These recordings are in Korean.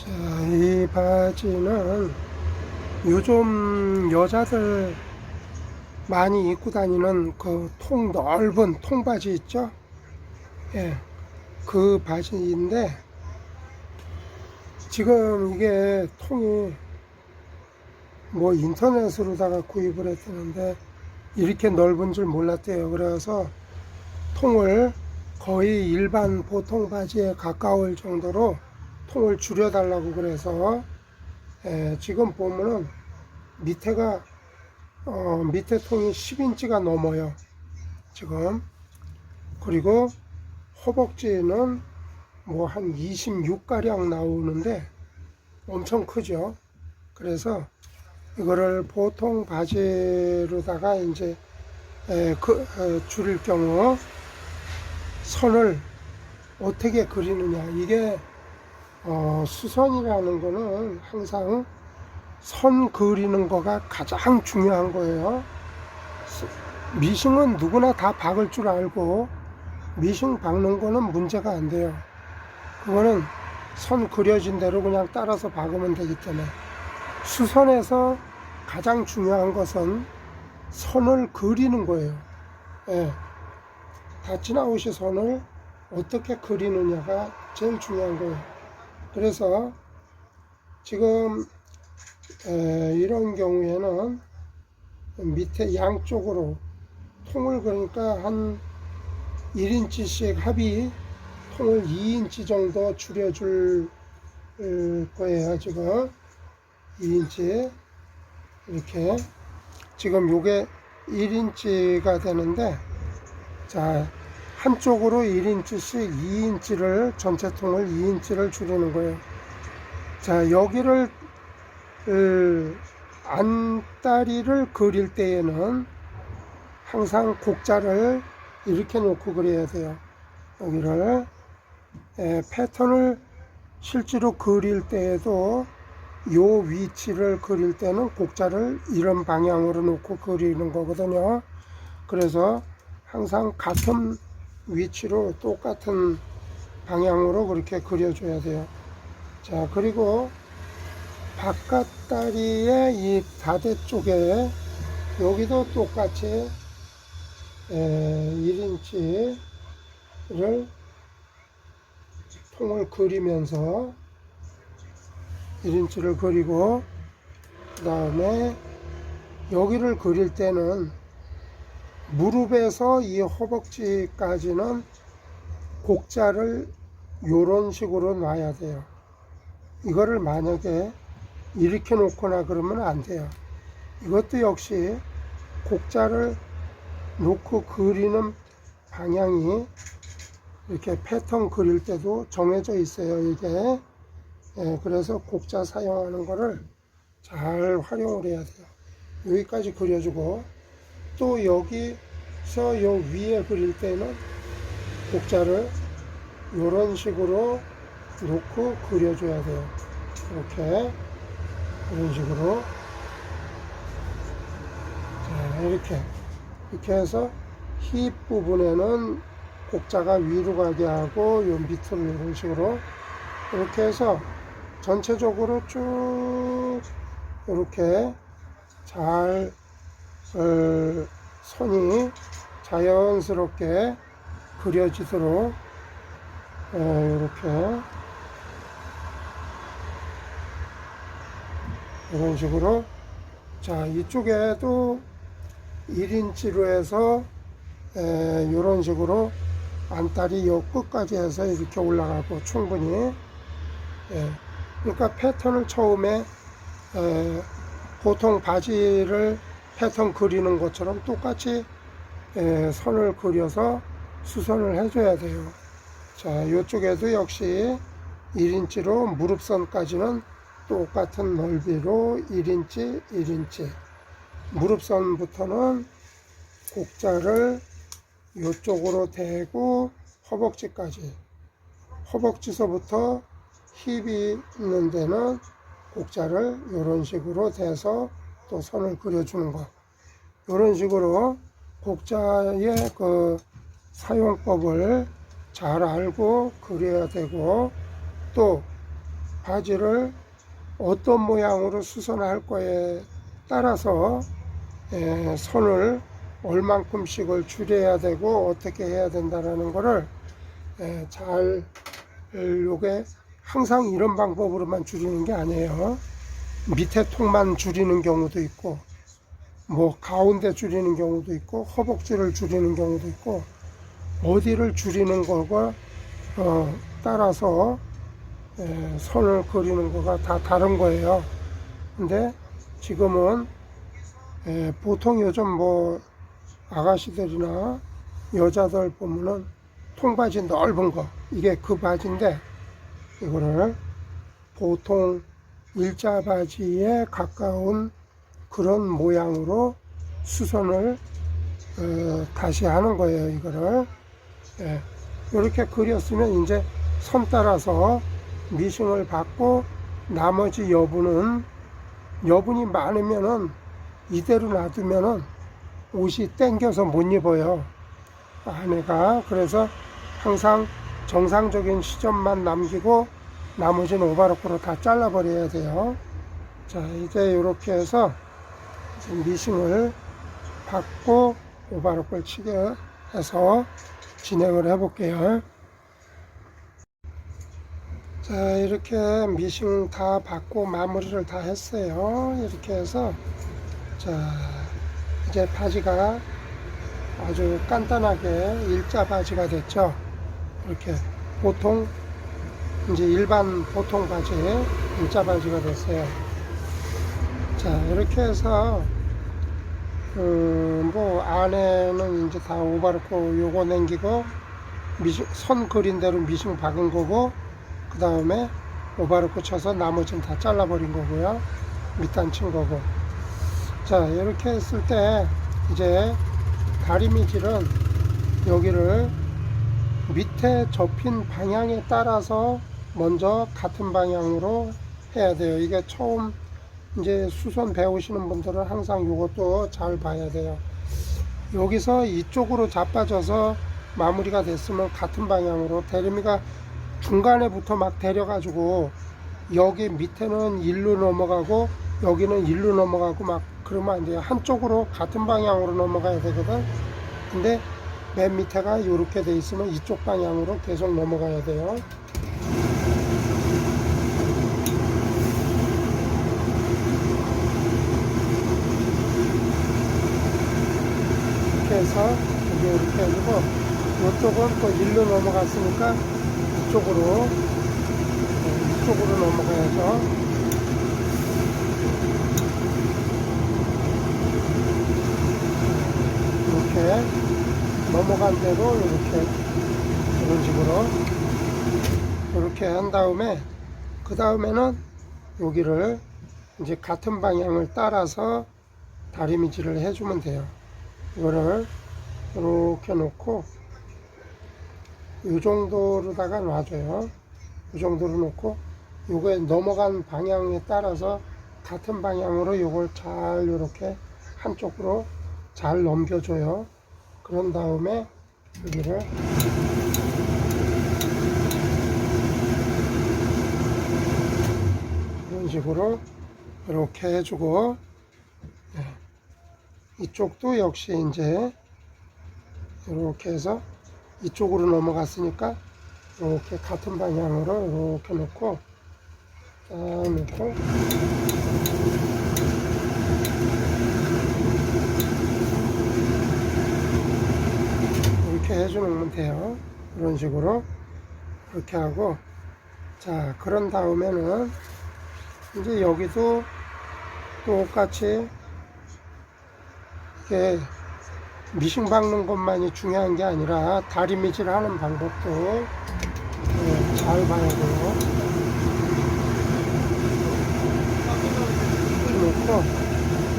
자, 이 바지는 요즘 여자들 많이 입고 다니는 그 넓은 통바지 있죠? 예, 그 바지인데 지금 이게 통이 뭐 인터넷으로다가 구입을 했었는데 이렇게 넓은 줄 몰랐대요. 그래서 통을 거의 일반 보통 바지에 가까울 정도로 통을 줄여달라고 그래서 지금 보면은 밑에가 밑에 통이 10인치가 넘어요 지금. 그리고 허벅지는 뭐 한 26가량 나오는데 엄청 크죠. 그래서 이거를 보통 바지로다가 이제 줄일 경우 선을 어떻게 그리느냐, 이게 수선이라는 거는 항상 선 그리는 거가 가장 중요한 거예요. 미싱은 누구나 다 박을 줄 알고 미싱 박는 거는 문제가 안 돼요. 그거는 선 그려진 대로 그냥 따라서 박으면 되기 때문에, 수선에서 가장 중요한 것은 선을 그리는 거예요. 예. 다치나우시 선을 어떻게 그리느냐가 제일 중요한 거예요. 그래서 지금 이런 경우에는 밑에 양쪽으로 통을, 그러니까 한 1인치씩 합이 통을 2인치 정도 줄여줄 거예요. 지금 2인치 이렇게, 지금 요게 1인치가 되는데, 자, 한쪽으로 1인치씩 2인치를, 전체 통을 2인치를 줄이는 거예요. 자, 여기를 안다리를 그릴 때에는 항상 곡자를 이렇게 놓고 그려야 돼요. 여기를 패턴을 실제로 그릴 때에도 요 위치를 그릴 때는 곡자를 이런 방향으로 놓고 그리는 거거든요. 그래서 항상 같은 위치로 똑같은 방향으로 그렇게 그려줘야 돼요. 자, 그리고 바깥다리의 이 다대 쪽에 여기도 똑같이 1인치를 통을 그리면서 1인치를 그리고, 그 다음에 여기를 그릴 때는 무릎에서 이 허벅지까지는 곡자를 요런 식으로 놔야 돼요. 이거를 만약에 이렇게 놓거나 그러면 안 돼요. 이것도 역시 곡자를 놓고 그리는 방향이 이렇게 패턴 그릴 때도 정해져 있어요, 이게. 그래서 곡자 사용하는 거를 잘 활용을 해야 돼요. 여기까지 그려주고, 또 여기서 요 위에 그릴 때는 곡자를 이런 식으로 놓고 그려줘야 돼요. 이렇게, 이런 식으로. 자, 이렇게 해서 힙 부분에는 곡자가 위로 가게 하고, 요 밑으로 이런 식으로 이렇게 해서 전체적으로 쭉 이렇게 잘 선이 자연스럽게 그려지도록 이렇게 이런 식으로. 자, 이쪽에도 1인치로 해서 이런 식으로 안다리 요 끝까지 해서 이렇게 올라가고 충분히. 그러니까 패턴을 처음에 보통 바지를 패턴 그리는 것처럼 똑같이 선을 그려서 수선을 해줘야 돼요. 자, 이쪽에도 역시 1인치로 무릎선까지는 똑같은 넓이로 1인치 1인치, 무릎선부터는 곡자를 이쪽으로 대고 허벅지까지, 허벅지서부터 힙이 있는 데는 곡자를 이런 식으로 대서 또 선을 그려주는 거. 이런 식으로 곡자의 그 사용법을 잘 알고 그려야 되고, 또 바지를 어떤 모양으로 수선할 거에 따라서 선을 얼만큼씩을 줄여야 되고 어떻게 해야 된다라는 거를 잘 요게 항상 이런 방법으로만 줄이는 게 아니에요. 밑에 통만 줄이는 경우도 있고 뭐 가운데 줄이는 경우도 있고 허벅지를 줄이는 경우도 있고 어디를 줄이는 거가 따라서 선을 그리는 거가 다 다른 거예요. 근데 지금은 보통 요즘 뭐 아가씨들이나 여자들 보면은 통바지 넓은 거 이게 그 바지인데 이거를 보통 일자 바지에 가까운 그런 모양으로 수선을 다시 하는 거예요. 이거를 이렇게 그렸으면 이제 선 따라서 미싱을 받고 나머지 여분이 많으면은 이대로 놔두면은 옷이 땡겨서 못 입어요. 아내가. 그래서 항상 정상적인 시점만 남기고 나머지는 오바로크로 다 잘라버려야 돼요. 자, 이제 이렇게 해서 미싱을 받고 오바로크를 치게 해서 진행을 해 볼게요. 자, 이렇게 미싱 다 받고 마무리를 다 했어요. 이렇게 해서 자, 이제 바지가 아주 간단하게 일자 바지가 됐죠. 이렇게 보통 이제 일반 보통 바지 일자 바지가 됐어요. 자, 이렇게 해서 뭐 안에는 이제 다 오바로크 요거 남기고 미싱, 선 그린 대로 미싱 박은 거고 그 다음에 오바로크 쳐서 나머지는 다 잘라버린 거고요. 밑단 친 거고. 자, 이렇게 했을 때 이제 다리미질은 여기를 밑에 접힌 방향에 따라서 먼저 같은 방향으로 해야 돼요. 이게 처음 이제 수선 배우시는 분들은 항상 이것도 잘 봐야 돼요. 여기서 이쪽으로 자빠져서 마무리가 됐으면 같은 방향으로 대리미가 중간에부터 막 데려가지고 여기 밑에는 일로 넘어가고 여기는 일로 넘어가고 막 그러면 안 돼요. 한쪽으로 같은 방향으로 넘어가야 되거든. 근데 맨 밑에가 이렇게 돼 있으면 이쪽 방향으로 계속 넘어가야 돼요. 이렇게 해서 이렇게 해주고 이쪽은 또 일로 넘어갔으니까 이쪽으로 넘어가야죠. 이렇게 넘어간 대로 이렇게 이런 식으로 이렇게 한 다음에 그 다음에는 여기를 이제 같은 방향을 따라서 다리미질을 해주면 돼요. 이거를 이렇게 놓고 이 정도로다가 놔줘요. 이 정도로 놓고 요거에 넘어간 방향에 따라서 같은 방향으로 요걸 잘 이렇게 한쪽으로 잘 넘겨줘요. 그런 다음에 여기를 이런 식으로 이렇게 해주고 이쪽도 역시 이제 이렇게 해서 이쪽으로 넘어갔으니까 이렇게 같은 방향으로 이렇게 놓고 딱 놓고 이렇게 해주면 돼요. 이런 식으로 이렇게 하고 자, 그런 다음에는 이제 여기도 똑같이 이게 미싱 박는 것만이 중요한 게 아니라 다리미질 하는 방법도 잘 봐야 돼요. 이렇게 놓고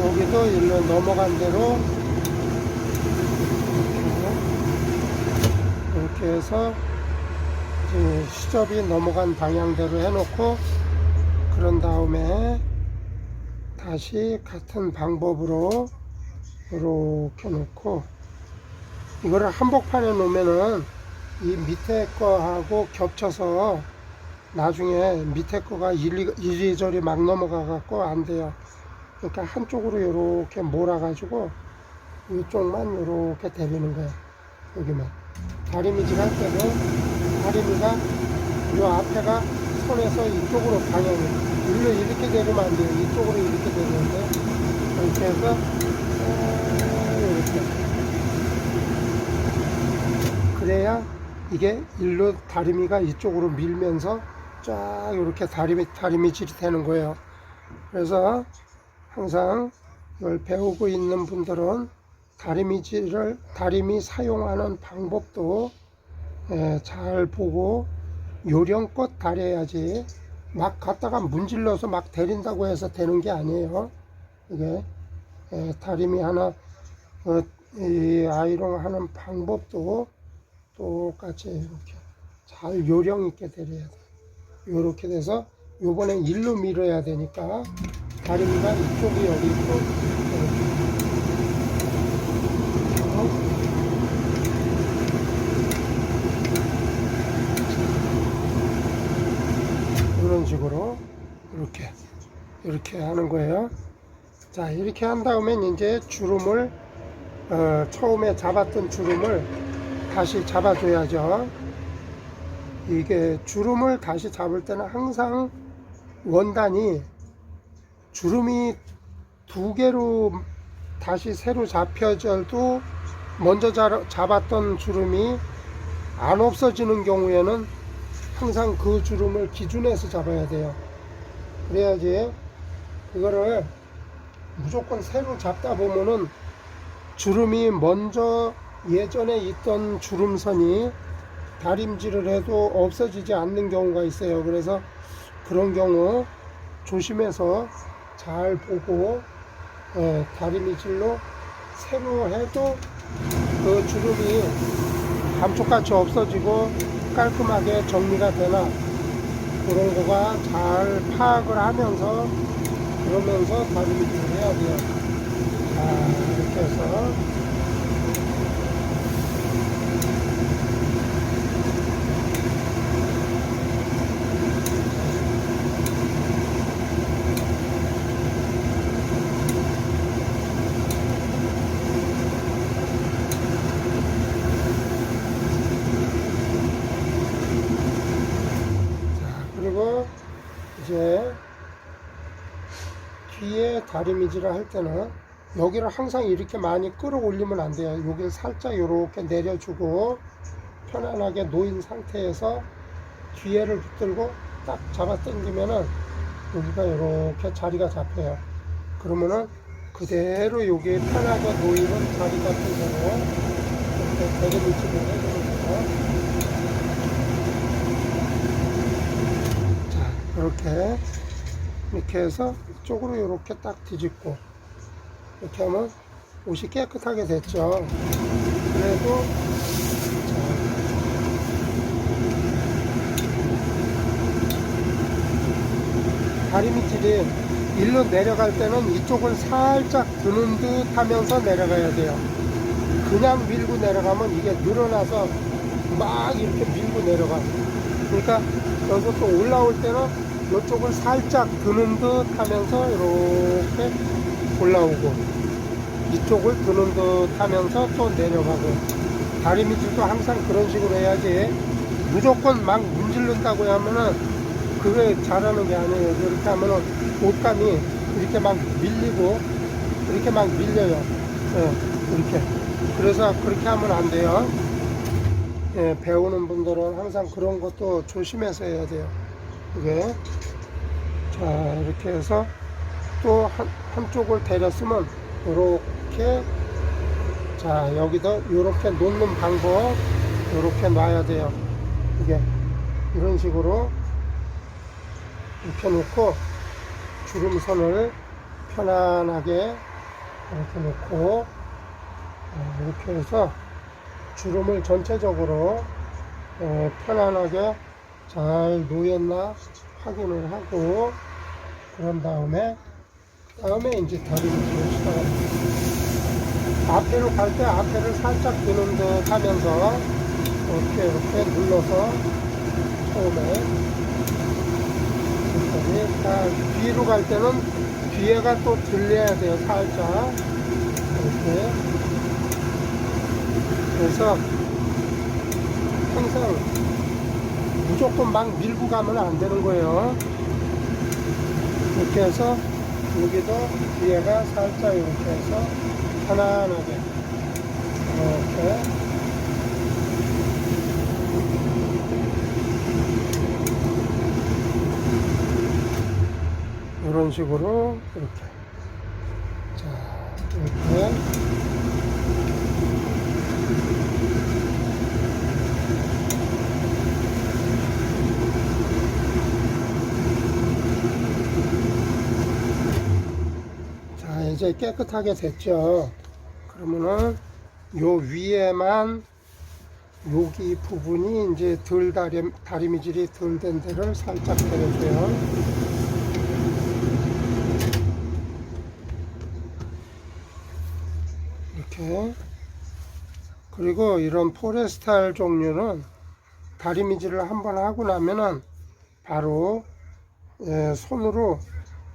여기도 일로 넘어간 대로 이렇게 해서 이제 시접이 넘어간 방향대로 해놓고 그런 다음에 다시 같은 방법으로 이렇게 놓고 이거를 한복판에 놓으면은 이 밑에 거하고 겹쳐서 나중에 밑에 거가 이리저리 막 넘어가 갖고 안 돼요. 그러니까 한쪽으로 이렇게 몰아 가지고 이쪽만 이렇게 대리는 거예요. 여기만 다리미질 할 때는 다리미가 이 앞에가 손에서 이쪽으로 방향이 일로 이렇게 내리면 안 돼요. 이쪽으로 이렇게 되는데 이렇게 해서 이렇게 그래야 이게 일로 다리미가 이쪽으로 밀면서 쫙 이렇게 다리미질이 되는 거예요. 그래서 항상 이걸 배우고 있는 분들은 다리미 사용하는 방법도 잘 보고 요령껏 다려야지 막 갖다가 문질러서 막 대린다고 해서 되는 게 아니에요. 이게 다리미 하나 이 아이롱 하는 방법도 똑같이 이렇게 잘 요령 있게 대려야 돼. 이렇게 돼서 요번엔 일로 밀어야 되니까 다리미가 이쪽이 여기 있고 이런 식으로 이렇게 하는 거예요. 자, 이렇게 한 다음엔 이제 주름을 처음에 잡았던 주름을 다시 잡아줘야죠. 이게 주름을 다시 잡을 때는 항상 원단이 주름이 두 개로 다시 새로 잡혀져도 먼저 잡았던 주름이 안 없어지는 경우에는 항상 그 주름을 기준해서 잡아야 돼요. 그래야지 그거를 무조건 새로 잡다 보면은 주름이 먼저 예전에 있던 주름선이 다림질을 해도 없어지지 않는 경우가 있어요. 그래서 그런 경우 조심해서 잘 보고 다리미질로 새로 해도 그 주름이 감쪽같이 없어지고 깔끔하게 정리가 되나 그런 거가 잘 파악을 하면서 그러면서 다리미질을 해야 돼요. 자, 이렇게 해서 그리고 이제 뒤에 다리미질을 할 때는 여기를 항상 이렇게 많이 끌어올리면 안 돼요. 여기를 살짝 이렇게 내려주고 편안하게 놓인 상태에서 뒤에를 붙들고 딱 잡아 당기면은 여기가 이렇게 자리가 잡혀요. 그러면은 그대로 여기 편하게 놓이는 자리 같은 대로 이렇게 다리미질을 해주는 거예요. 이렇게 해서 이쪽으로 이렇게 딱 뒤집고 이렇게 하면 옷이 깨끗하게 됐죠. 그래도 다리미질이 일로 내려갈 때는 이쪽을 살짝 드는 듯 하면서 내려가야 돼요. 그냥 밀고 내려가면 이게 늘어나서 막 이렇게 밀고 내려가. 그러니까 여기서 또 올라올 때는 이쪽을 살짝 드는 듯 하면서 이렇게 올라오고 이쪽을 드는 듯 하면서 또 내려가고 다리미질도 항상 그런 식으로 해야지 무조건 막 문지른다고 하면은 그게 잘하는 게 아니에요. 이렇게 하면은 옷감이 이렇게 막 밀리고 이렇게 막 밀려요. 이렇게. 그래서 그렇게 하면 안 돼요. 배우는 분들은 항상 그런 것도 조심해서 해야 돼요. 이게. 자, 이렇게 해서 또 한쪽을 데렸으면 이렇게 자, 여기도 이렇게 놓는 방법 이렇게 놔야 돼요. 이게 이런 식으로 이렇게 놓고 주름선을 편안하게 이렇게 놓고 이렇게 해서 주름을 전체적으로 편안하게 잘 놓였나 확인을 하고 그런 다음에 이제 다리미질을 시작합니다. 앞에로 갈 때 앞에를 살짝 드는 듯 하면서 이렇게 눌러서 처음에 자, 뒤로 갈 때는 뒤에가 또 들려야 돼요, 살짝. 이렇게. 그래서 항상 무조건 막 밀고 가면 안 되는 거예요. 이렇게 해서 여기도 뒤에가 살짝 이렇게 해서 편안하게 이렇게. 이런 식으로 이렇게. 자, 이렇게. 자, 이제 깨끗하게 됐죠. 그러면은 요 위에만 여기 부분이 이제 덜 다리미질이 덜 된 데를 살짝 때려줘요. 이렇게. 그리고 이런 포레스탈 종류는 다리미질을 한번 하고 나면은 바로 손으로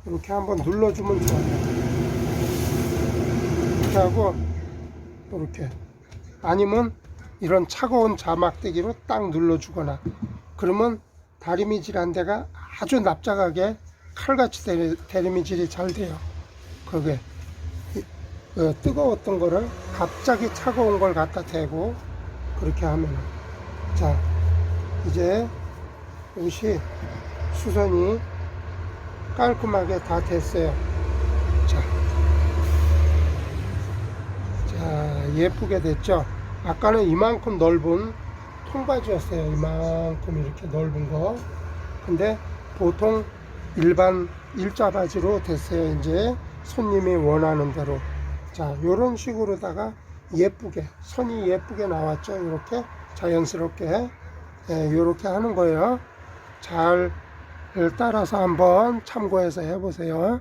이렇게 한번 눌러주면 좋아요. 이렇게 하고 이렇게, 아니면 이런 차가운 자막대기로 딱 눌러주거나, 그러면 다리미질한 데가 아주 납작하게 칼같이 다리미질이 잘 돼요. 그게 뜨거웠던 거를 갑자기 차가운 걸 갖다 대고 그렇게 하면. 자, 이제 옷이 수선이 깔끔하게 다 됐어요. 자, 예쁘게 됐죠. 아까는 이만큼 넓은 통바지였어요. 이만큼 이렇게 넓은 거. 근데 보통 일반 일자바지로 됐어요. 이제 손님이 원하는 대로. 자, 요런 식으로다가 예쁘게, 선이 예쁘게 나왔죠. 이렇게 자연스럽게. 요렇게 하는 거예요. 잘 따라서 한번 참고해서 해보세요.